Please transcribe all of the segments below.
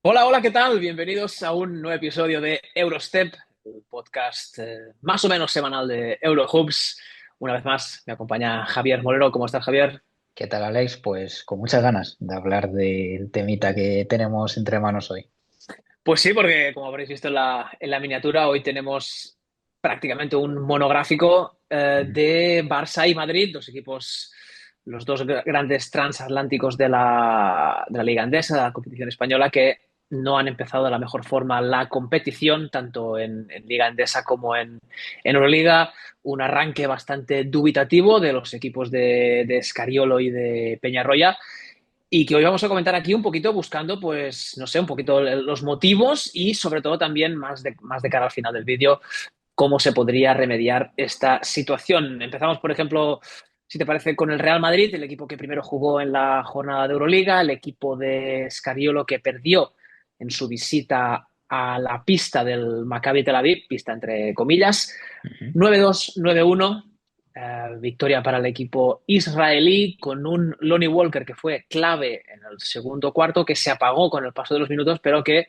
Hola, hola, ¿qué tal? Bienvenidos a un nuevo episodio de Eurostep, el podcast más o menos semanal de Eurohoops. Una vez más me acompaña Javier Molero. ¿Cómo estás, Javier? ¿Qué tal, Alex? Pues con muchas ganas de hablar del temita que tenemos entre manos hoy. Pues sí, porque como habréis visto en la miniatura, hoy tenemos prácticamente un monográfico Ujú. de Barça y Madrid, dos equipos, los dos grandes transatlánticos de la Liga Endesa, de la competición española, que no han empezado de la mejor forma la competición, tanto en Liga Endesa como en Euroliga. Un arranque bastante dubitativo de los equipos de Scariolo y de Peñarroya y que hoy vamos a comentar aquí un poquito buscando, pues, no sé, un poquito los motivos y sobre todo también más de cara al final del vídeo, cómo se podría remediar esta situación. Empezamos, por ejemplo, si te parece, con el Real Madrid, el equipo que primero jugó en la jornada de Euroliga, el equipo de Scariolo que perdió en su visita a la pista del Maccabi Tel Aviv, pista entre comillas, Ujú. 9-2, 9-1. Victoria para el equipo israelí con un Lonnie Walker que fue clave en el segundo cuarto, que se apagó con el paso de los minutos, pero que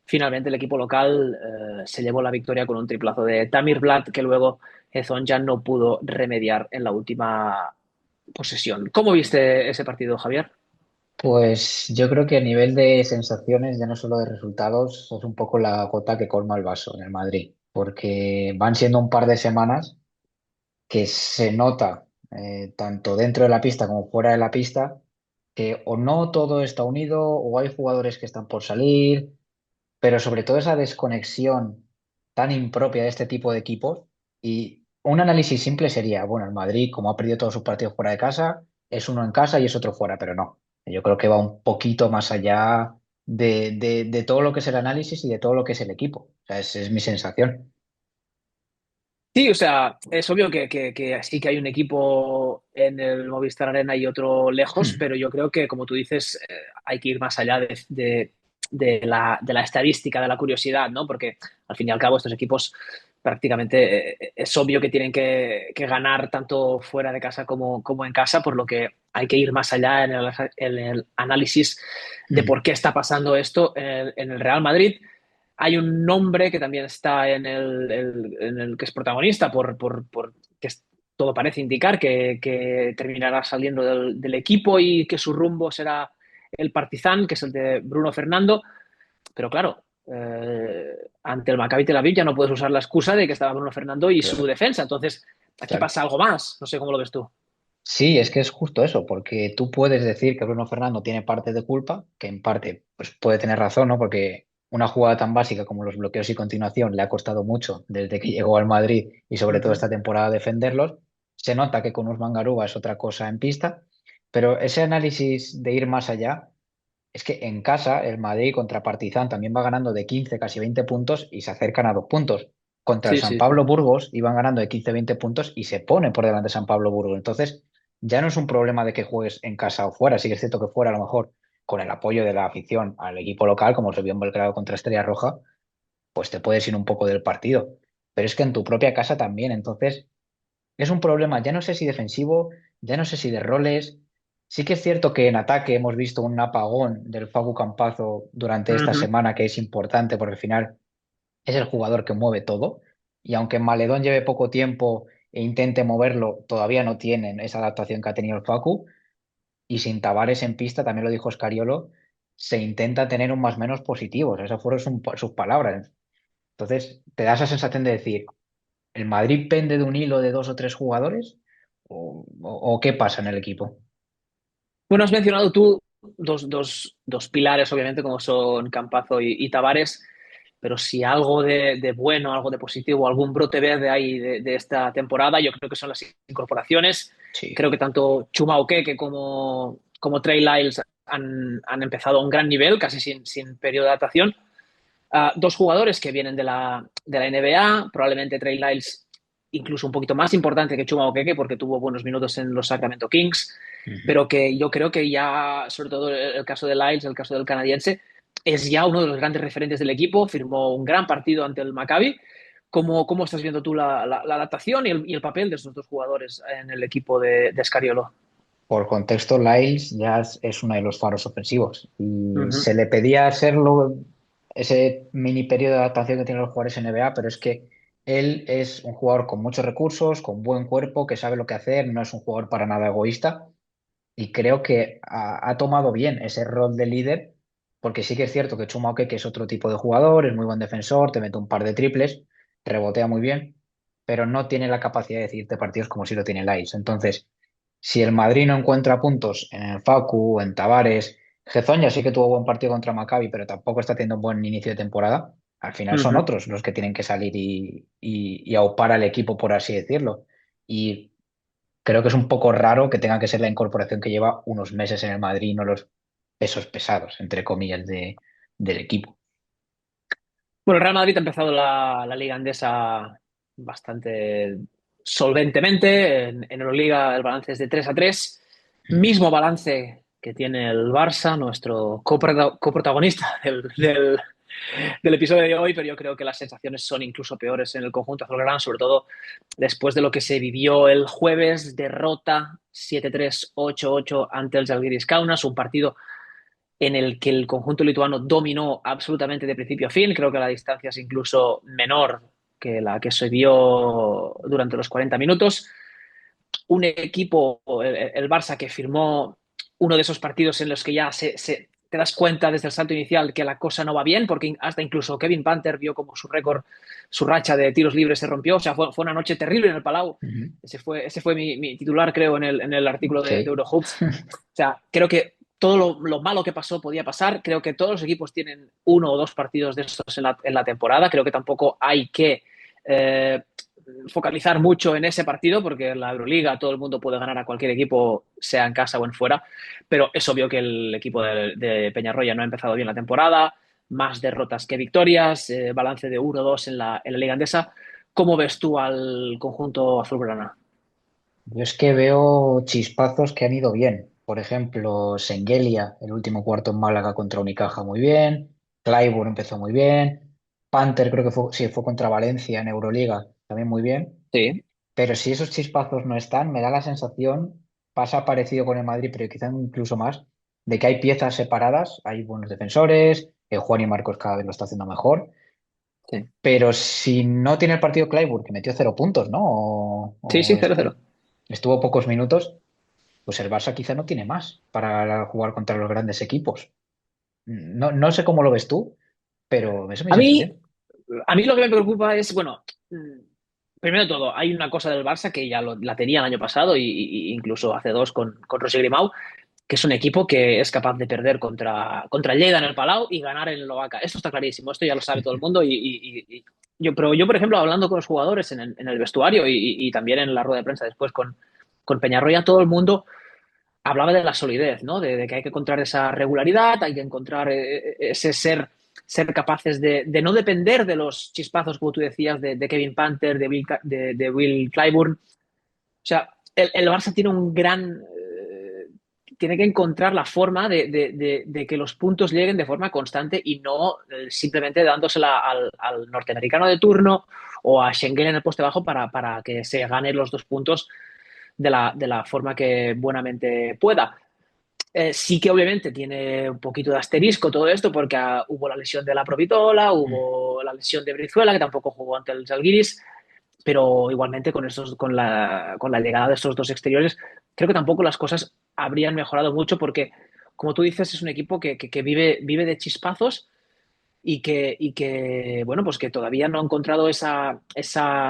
finalmente el equipo local se llevó la victoria con un triplazo de Tamir Blatt que luego Ezon ya no pudo remediar en la última posesión. ¿Cómo viste ese partido, Javier? Pues yo creo que a nivel de sensaciones, ya no solo de resultados, es un poco la gota que colma el vaso en el Madrid, porque van siendo un par de semanas que se nota, tanto dentro de la pista como fuera de la pista, que o no todo está unido o hay jugadores que están por salir, pero sobre todo esa desconexión tan impropia de este tipo de equipos. Y un análisis simple sería, bueno, el Madrid, como ha perdido todos sus partidos fuera de casa, es uno en casa y es otro fuera, pero no. Yo creo que va un poquito más allá de todo lo que es el análisis y de todo lo que es el equipo. O sea, esa es mi sensación. Sí, o sea, es obvio que sí que hay un equipo en el Movistar Arena y otro lejos, Hmm. pero yo creo que, como tú dices, hay que ir más allá de la estadística, de la curiosidad, ¿no? Porque al fin y al cabo estos equipos prácticamente es obvio que tienen que ganar tanto fuera de casa como en casa, por lo que hay que ir más allá en el análisis de Hmm. por qué está pasando esto en el Real Madrid. Hay un nombre que también está en el que es protagonista, que todo parece indicar que terminará saliendo del equipo y que su rumbo será el Partizan, que es el de Bruno Fernando. Pero claro, ante el Maccabi Tel Aviv ya no puedes usar la excusa de que estaba Bruno Fernando y su Claro, defensa. Entonces, aquí claro. pasa algo más. No sé cómo lo ves tú. Sí, es que es justo eso, porque tú puedes decir que Bruno Fernando tiene parte de culpa, que en parte pues puede tener razón, ¿no? Porque una jugada tan básica como los bloqueos y continuación le ha costado mucho desde que llegó al Madrid y sobre todo Ujú. esta temporada defenderlos. Se nota que con Usman Garuba es otra cosa en pista, pero ese análisis de ir más allá es que en casa el Madrid contra Partizan también va ganando de 15 casi 20 puntos y se acercan a 2 puntos. Contra el Sí, San sí, sí. Pablo Burgos iban ganando de 15 20 puntos y se pone por delante de San Pablo Burgos. Entonces, ya no es un problema de que juegues en casa o fuera. Sí que es cierto que fuera a lo mejor con el apoyo de la afición al equipo local, como se vio en Belgrado contra Estrella Roja, pues te puedes ir un poco del partido. Pero es que en tu propia casa también. Entonces, es un problema, ya no sé si defensivo, ya no sé si de roles. Sí que es cierto que en ataque hemos visto un apagón del Facu Campazo durante esta Ujú. semana que es importante porque al final es el jugador que mueve todo. Y aunque Maledón lleve poco tiempo e intente moverlo, todavía no tienen esa adaptación que ha tenido el Facu. Y sin Tavares en pista, también lo dijo Scariolo, se intenta tener un más menos positivo. Esas fueron sus palabras. Entonces, te da esa sensación de decir, ¿el Madrid pende de un hilo de dos o tres jugadores? ¿O qué pasa en el equipo? Bueno, has mencionado tú dos pilares, obviamente, como son Campazo y Tavares, pero si algo de bueno, algo de positivo, algún brote verde hay de esta temporada, yo creo que son las incorporaciones. Sí. Creo que tanto Chuma Okeke como Trey Lyles han empezado a un gran nivel, casi sin periodo de adaptación. Dos jugadores que vienen de la NBA, probablemente Trey Lyles incluso un poquito más importante que Chuma Okeke porque tuvo buenos minutos en los Sacramento Kings, Ujú. pero que yo creo que ya, sobre todo el caso de Lyles, el caso del canadiense, es ya uno de los grandes referentes del equipo, firmó un gran partido ante el Maccabi. ¿Cómo estás viendo tú la adaptación y el papel de estos dos jugadores en el equipo de Scariolo? por contexto, Lyles ya es uno de los faros ofensivos y Ujú, se le pedía serlo ese mini periodo de adaptación que tienen los jugadores NBA, pero es que él es un jugador con muchos recursos, con buen cuerpo, que sabe lo que hacer, no es un jugador para nada egoísta y creo que ha tomado bien ese rol de líder, porque sí que es cierto que Chuma Okeke es otro tipo de jugador, es muy buen defensor, te mete un par de triples, rebotea muy bien, pero no tiene la capacidad de decidirte partidos como si lo tiene Lais. Entonces, si el Madrid no encuentra puntos en el Facu, en Tavares, Gezón ya sí que tuvo buen partido contra Maccabi, pero tampoco está teniendo un buen inicio de temporada. Al final son ujú. otros los que tienen que salir y aupar al equipo, por así decirlo. Y creo que es un poco raro que tenga que ser la incorporación que lleva unos meses en el Madrid y no los pesos pesados, entre comillas, del equipo. Bueno, el Real Madrid ha empezado la Liga Andesa bastante solventemente. En Euroliga el balance es de 3-3. Mismo balance que tiene el Barça, nuestro coprotagonista del episodio de hoy, pero yo creo que las sensaciones son incluso peores en el conjunto azulgrana, sobre todo después de lo que se vivió el jueves, derrota 7-3, 8-8 ante el Žalgiris Kaunas, un partido en el que el conjunto lituano dominó absolutamente de principio a fin. Creo que la distancia es incluso menor que la que se vio durante los 40 minutos. Un equipo, el Barça, que firmó uno de esos partidos en los que ya te das cuenta desde el salto inicial que la cosa no va bien, porque hasta incluso Kevin Panther vio como su récord, su racha de tiros libres se rompió. O sea, fue una noche terrible en el Palau. Ujú. Ese fue mi titular, creo, en el artículo de Sí. Eurohoops. O sea, creo que todo lo malo que pasó podía pasar. Creo que todos los equipos tienen uno o dos partidos de estos en la temporada. Creo que tampoco hay que focalizar mucho en ese partido porque en la Euroliga todo el mundo puede ganar a cualquier equipo, sea en casa o en fuera. Pero es obvio que el equipo de Peñarroya no ha empezado bien la temporada. Más derrotas que victorias. Balance de 1-2 en la Liga Andesa. ¿Cómo ves tú al conjunto azulgrana? Yo es que veo chispazos que han ido bien. Por ejemplo, Sengelia, el último cuarto en Málaga contra Unicaja, muy bien. Clyburn empezó muy bien. Panther, creo que fue, sí, fue contra Valencia en Euroliga, también muy bien. Sí. Pero si esos chispazos no están, me da la sensación, pasa parecido con el Madrid, pero quizá incluso más, de que hay piezas separadas, hay buenos defensores, Juan y Marcos cada vez lo está haciendo mejor, Sí, pero si no tiene el partido Clyburn, que metió 0 puntos, ¿no? sí, sí, 0-0. Estuvo pocos minutos, pues el Barça quizá no tiene más para jugar contra los grandes equipos. No, no sé cómo lo ves tú, pero esa es mi A mí, sensación. a mí lo que me preocupa es, bueno, primero de todo, hay una cosa del Barça que ya la tenía el año pasado y incluso hace dos con Rossi Grimau, que es un equipo que es capaz de perder contra el Lleida en el Palau y ganar en el Lovaca. Esto está clarísimo, esto ya lo sabe todo el mundo pero yo, por ejemplo, hablando con los jugadores en el vestuario y también en la rueda de prensa después con Peñarroya, todo el mundo hablaba de la solidez, ¿no? De que hay que encontrar esa regularidad, hay que encontrar ese ser capaces de no depender de los chispazos, como tú decías, de Kevin Panther, de Will Clyburn. O sea, el Barça tiene tiene que encontrar la forma de que los puntos lleguen de forma constante y no simplemente dándosela al norteamericano de turno o a Schengen en el poste bajo para que se ganen los 2 puntos de la forma que buenamente pueda. Sí que obviamente tiene un poquito de asterisco todo esto porque hubo la lesión de la Provitola, hubo la lesión de Brizuela, que tampoco jugó ante el Žalgiris, pero igualmente con la llegada de estos dos exteriores, creo que tampoco las cosas habrían mejorado mucho porque, como tú dices, es un equipo que vive de chispazos bueno, pues que todavía no ha encontrado esa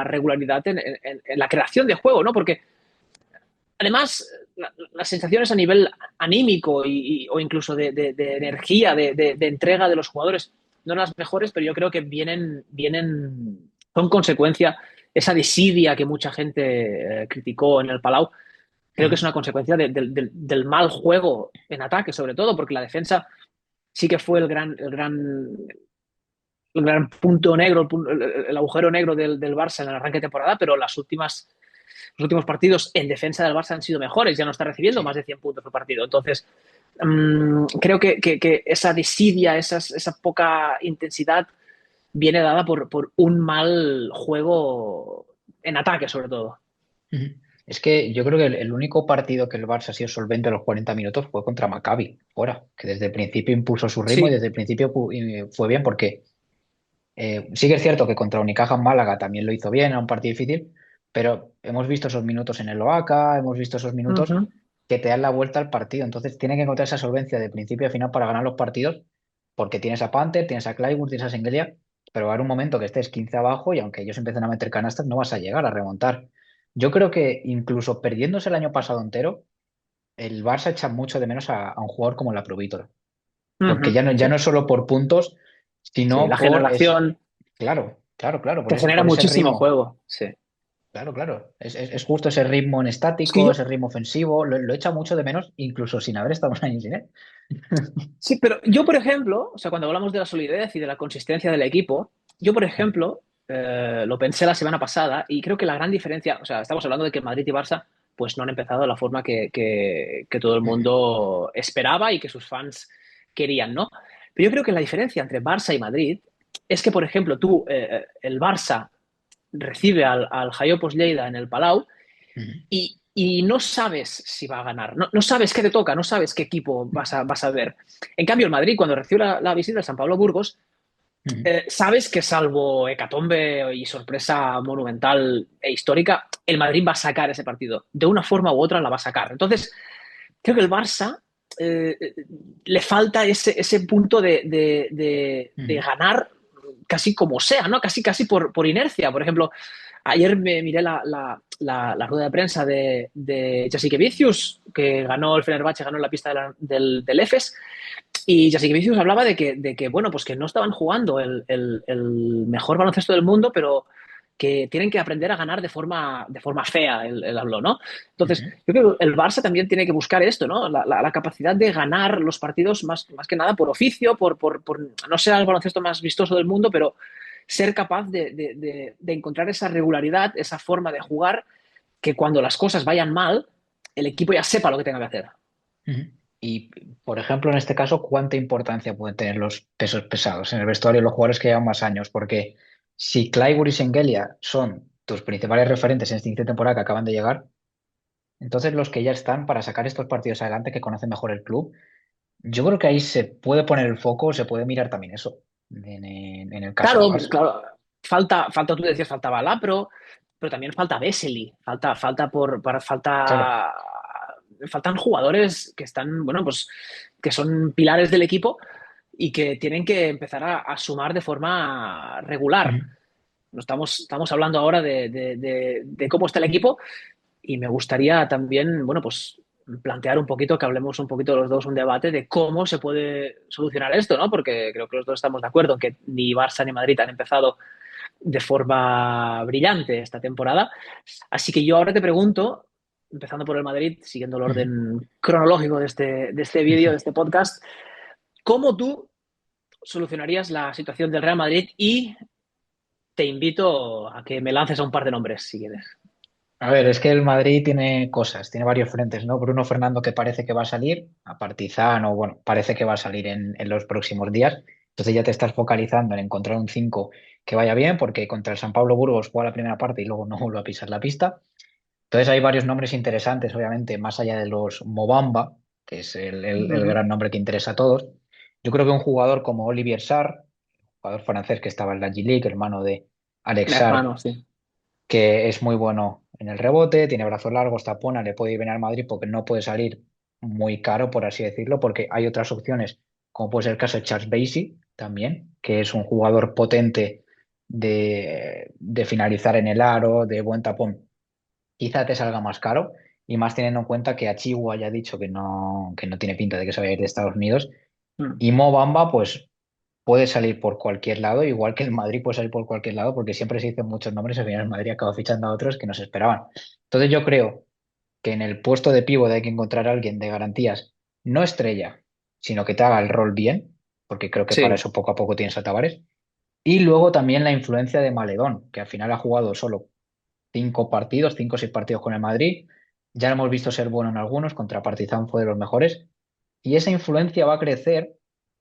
regularidad en la creación de juego, ¿no? Porque además, las sensaciones a nivel anímico o incluso de energía, de entrega de los jugadores, no eran las mejores, pero yo creo que son consecuencia, esa desidia que mucha gente criticó en el Palau, creo que es una consecuencia del mal juego en ataque, sobre todo, porque la defensa sí que fue el gran punto negro, el agujero negro del Barça en el arranque de temporada, pero los últimos partidos en defensa del Barça han sido mejores, ya no está recibiendo más Sí. de 100 puntos por partido. Entonces, creo que esa desidia, esa poca intensidad viene dada por un mal juego en ataque, sobre todo. Ujú. Es que yo creo que el único partido que el Barça ha sido solvente a los 40 minutos fue contra Maccabi, fuera, que desde el principio impuso su ritmo y Sí. desde el principio fue bien porque sí que es cierto que contra Unicaja en Málaga también lo hizo bien, era un partido difícil, pero hemos visto esos minutos en el Oaca, hemos visto esos minutos Ujú. que te dan la vuelta al partido. Entonces tiene que encontrar esa solvencia de principio a final para ganar los partidos, porque tienes a Panther, tienes a Clyburn, tienes a Senghelia, pero va a haber un momento que estés 15 abajo y aunque ellos empiecen a meter canastas, no vas a llegar a remontar. Yo creo que incluso perdiéndose el año pasado entero, el Barça echa mucho de menos a un jugador como la Provítora, porque Ujú. ya Sí. no es solo por puntos, Sí, sino la por generación claro, claro, claro, te genera por ese muchísimo ritmo. juego. Sí. Claro, claro. Es justo ese ritmo en Es que estático, yo, ese ritmo ofensivo, lo echa mucho de menos, incluso sin haber estado un año sin él. sí, pero yo, por ejemplo, o sea, cuando hablamos de la solidez y de la consistencia del equipo, yo, por ejemplo, lo pensé la semana pasada y creo que la gran diferencia, o sea, estamos hablando de que Madrid y Barça pues no han empezado de la forma que todo el mundo esperaba y que sus fans querían, ¿no? Pero yo creo que la diferencia entre Barça y Madrid es que, por ejemplo, el Barça recibe al Jaiopos Lleida en el Palau y no sabes si va a ganar, no sabes qué te toca, no sabes qué equipo vas a ver. En cambio, el Madrid, cuando recibe la visita del San Pablo Burgos, sabes que salvo hecatombe y sorpresa monumental e histórica, el Madrid va a sacar ese partido. De una forma u otra la va a sacar. Entonces, creo que el Barça le falta ese punto de ganar casi como sea, ¿no? Casi por inercia. Por ejemplo, ayer me miré la rueda de prensa de Jasikevičius, que ganó el Fenerbahce, ganó en la pista del Efes, y Jasikevičius hablaba de que, bueno, pues que no estaban jugando el mejor baloncesto del mundo, pero que tienen que aprender a ganar de forma fea, el habló, ¿no? Entonces, yo creo que el Barça también tiene que buscar esto, ¿no? La capacidad de ganar los partidos más que nada por oficio, por no ser el baloncesto más vistoso del mundo, pero ser capaz de encontrar esa regularidad, esa forma de jugar, que cuando las cosas vayan mal, el equipo ya sepa lo que tenga que hacer. Ujú. Y, por ejemplo, en este caso, ¿cuánta importancia pueden tener los pesos pesados en el vestuario de los jugadores que llevan más años? Porque si Clyburn y Shengelia son tus principales referentes en esta inicio de temporada que acaban de llegar, entonces los que ya están para sacar estos partidos adelante, que conocen mejor el club, yo creo que ahí se puede poner el foco, se puede mirar también eso, en el caso del Claro, Barça. claro, tú decías, faltaba Lapro, pero también falta Vesely, Claro. faltan jugadores que están, bueno, pues que son pilares del equipo y que tienen que empezar a sumar de forma regular. Ujú. No estamos hablando ahora de cómo está el equipo y me gustaría también, bueno, pues plantear un poquito, que hablemos un poquito los dos un debate de cómo se puede solucionar esto, ¿no? Porque creo que los dos estamos de acuerdo en que ni Barça ni Madrid han empezado de forma brillante esta temporada. Así que yo ahora te pregunto, empezando por el Madrid, siguiendo el Ujú. orden cronológico de este vídeo, de este podcast, ¿cómo tú solucionarías la situación del Real Madrid? Y te invito a que me lances a un par de nombres, si quieres. A ver, es que el Madrid tiene cosas, tiene varios frentes, ¿no? Bruno Fernando que parece que va a salir, a Partizan, o bueno, parece que va a salir en los próximos días. Entonces ya te estás focalizando en encontrar un 5 que vaya bien, porque contra el San Pablo Burgos juega la primera parte y luego no vuelve a pisar la pista. Entonces hay varios nombres interesantes, obviamente, más allá de los Mobamba, que es el Ujú. gran nombre que interesa a todos. Yo creo que un jugador como Olivier Sarr, jugador francés que estaba en la G-League, hermano de Alex Sarr, Hermano, sí. que es muy bueno en el rebote, tiene brazos largos, tapona, le puede ir bien al Madrid porque no puede salir muy caro, por así decirlo, porque hay otras opciones, como puede ser el caso de Charles Bassey también, que es un jugador potente de finalizar en el aro, de buen tapón. Quizá te salga más caro y más teniendo en cuenta que Achiwa ya ha dicho que no tiene pinta de que se vaya a ir de Estados Unidos. Mm. Y Mo Bamba, pues puede salir por cualquier lado, igual que el Madrid puede salir por cualquier lado, porque siempre se dicen muchos nombres y al final el Madrid acaba fichando a otros que no se esperaban. Entonces yo creo que en el puesto de pívot hay que encontrar a alguien de garantías, no estrella, sino que te haga el rol bien, porque creo que para Sí. eso poco a poco tienes a Tavares. Y luego también la influencia de Maledón, que al final ha jugado solo 5 partidos, 5 o 6 partidos con el Madrid. Ya lo hemos visto ser bueno en algunos, contra Partizan fue de los mejores. Y esa influencia va a crecer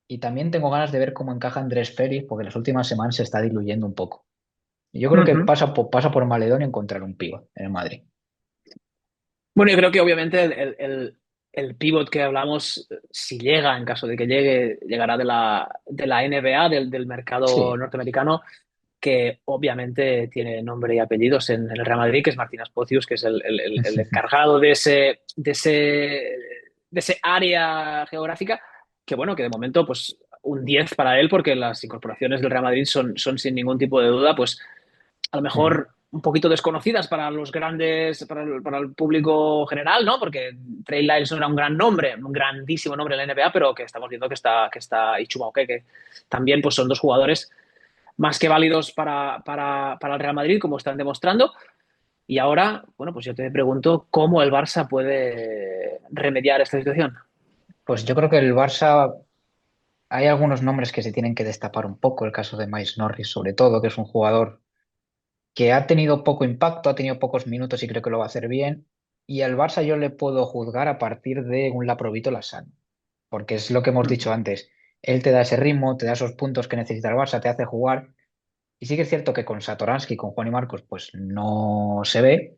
y también tengo ganas de ver cómo encaja Andrés Félix, porque las últimas semanas se está diluyendo un poco. Y yo creo que Ujú. pasa por Maledón y encontrar un pivo en el Madrid. Bueno, yo creo que obviamente el pivot que hablamos, si llega, en caso de que llegue, llegará de la NBA, del mercado Sí. norteamericano, que obviamente tiene nombre y apellidos en el Real Madrid, que es Martínez Pocius, que es el encargado de ese área geográfica, que bueno, que de momento, pues un 10 para él, porque las incorporaciones del Real Madrid son sin ningún tipo de duda, pues a lo Ujú. mejor un poquito desconocidas para los grandes, para el público general, ¿no? Porque Trey Lyles no era un gran nombre, un grandísimo nombre en la NBA, pero que estamos viendo que está y Chuma que también pues son dos jugadores más que válidos para el Real Madrid, como están demostrando. Y ahora, bueno, pues yo te pregunto cómo el Barça puede remediar esta situación. Pues yo creo que el Barça, hay algunos nombres que se tienen que destapar un poco. El caso de Miles Norris, sobre todo, que es un jugador que ha tenido poco impacto, ha tenido pocos minutos y creo que lo va a hacer bien. Y al Barça yo le puedo juzgar a partir de un Laprovito sano, porque es lo que hemos dicho antes. Él te da ese ritmo, te da esos puntos que necesita el Barça, te hace jugar. Y sí que es cierto que con Satoransky, con Juan y Marcos, pues no se ve.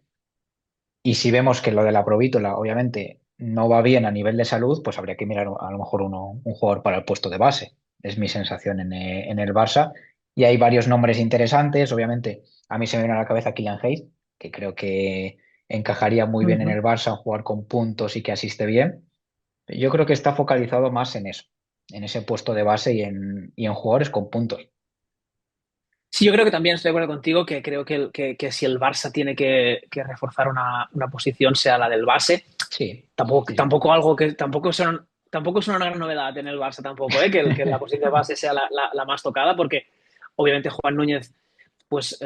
Y si vemos que lo de la Provítola, obviamente, no va bien a nivel de salud, pues habría que mirar a lo mejor un jugador para el puesto de base. Es mi sensación en el Barça. Y hay varios nombres interesantes. Obviamente, a mí se me viene a la cabeza Kylian Hayes, que creo que encajaría muy bien en Ujú. el Barça, jugar con puntos y que asiste bien. Yo creo que está focalizado más en eso, en ese puesto de base y en jugadores con puntos. Sí, yo creo que también estoy de acuerdo contigo, que creo que si el Barça tiene que reforzar una posición, sea la del base. Sí, Tampoco, sí, sí. tampoco es una gran novedad en el Barça tampoco, ¿eh? Que la posición de base sea la más tocada, porque obviamente Juan Núñez pues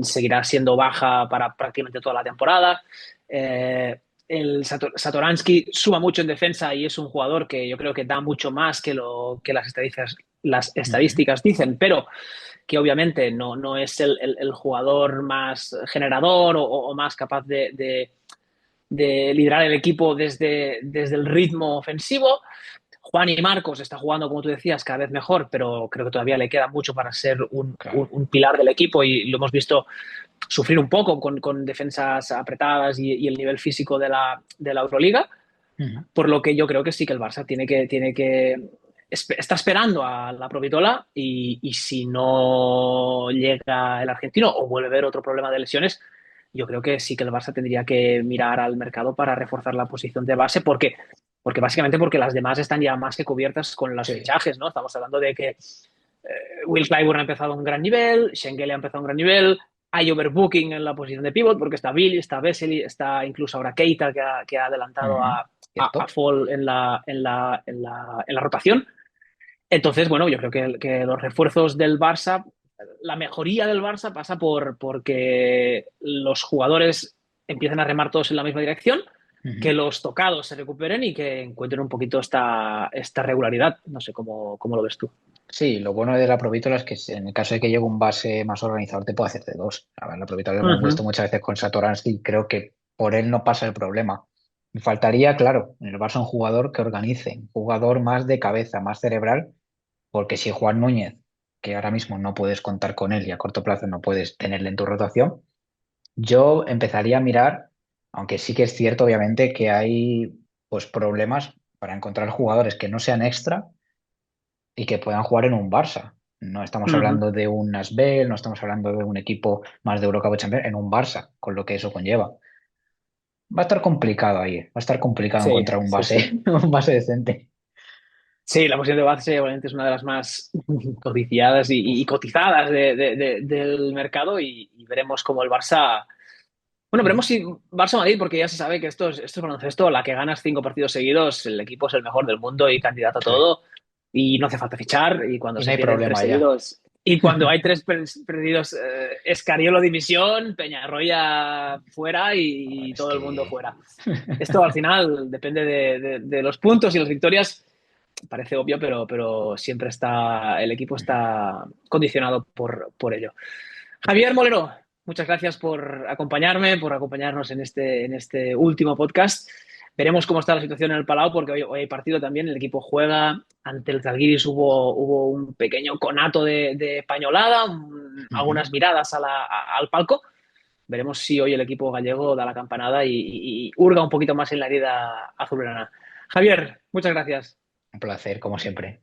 seguirá siendo baja para prácticamente toda la temporada. El Satoransky suma mucho en defensa y es un jugador que yo creo que da mucho más que lo que las Ujú. estadísticas dicen, pero que obviamente no es el jugador más generador o más capaz de liderar el equipo desde el ritmo ofensivo. Juan y Marcos está jugando, como tú decías, cada vez mejor, pero creo que todavía le queda mucho para ser un, un, Claro. un pilar del equipo y lo hemos visto sufrir un poco con defensas apretadas y el nivel físico de la Euroliga, Ujú. por lo que yo creo que sí que el Barça está esperando a la Provitola y si no llega el argentino o vuelve a haber otro problema de lesiones, yo creo que sí que el Barça tendría que mirar al mercado para reforzar la posición de base porque básicamente porque las demás están ya más que cubiertas con los Sí. fichajes, ¿no? Estamos hablando de que Will Clyburn ha empezado a un gran nivel, Schengele ha empezado a un gran nivel, hay overbooking en la posición de pivot porque está Billy, está Vesely, está incluso ahora Keita que ha adelantado Ujú. a ¿Cierto? Fall en la rotación. Entonces, bueno, yo creo que los refuerzos del Barça, la mejoría del Barça pasa porque los jugadores empiecen a remar todos en la misma dirección, que Ujú. los tocados se recuperen y que encuentren un poquito esta regularidad. No sé cómo lo ves tú. Sí, lo bueno de la Provítola es que en el caso de que llegue un base más organizador te puede hacer de dos. A ver, la Provítola lo hemos visto Ujú. muchas veces con Satoransky y creo que por él no pasa el problema. Me faltaría, claro, en el Barça un jugador que organice, un jugador más de cabeza, más cerebral, porque si Juan Núñez, que ahora mismo no puedes contar con él y a corto plazo no puedes tenerle en tu rotación, yo empezaría a mirar, aunque sí que es cierto obviamente que hay pues problemas para encontrar jugadores que no sean extra y que puedan jugar en un Barça. No estamos Ujú. hablando de un Asbel, no estamos hablando de un equipo más de Eurocup o Champions, en un Barça, con lo que eso conlleva. Va a estar complicado ahí, va a estar complicado Sí, encontrar un sí, base, sí. un base decente. Sí, la posición de base obviamente es una de las más codiciadas y Uf. cotizadas del mercado y veremos cómo el Barça. Bueno, Ujú. veremos si Barça-Madrid, porque ya se sabe que esto es baloncesto, la que ganas 5 partidos seguidos, el equipo es el mejor del mundo y candidato a Sí. todo, y no hace falta fichar, y cuando Y no se hay pierden tres problema ya. seguidos, y cuando hay tres perdidos, Escariolo dimisión, Peñarroya fuera y Es todo el mundo que fuera. Esto al final depende de los puntos y las victorias, parece obvio, pero siempre el equipo Ujú. está condicionado por ello. Javier Molero, muchas gracias por acompañarme, por acompañarnos en este último podcast. Veremos cómo está la situación en el Palau, porque hoy hay partido también. El equipo juega ante el Zalgiris. Hubo un pequeño conato de pañolada, Ujú. algunas miradas al palco. veremos si hoy el equipo gallego da la campanada y hurga un poquito más en la herida azulgrana. Javier, muchas gracias. Un placer, como siempre.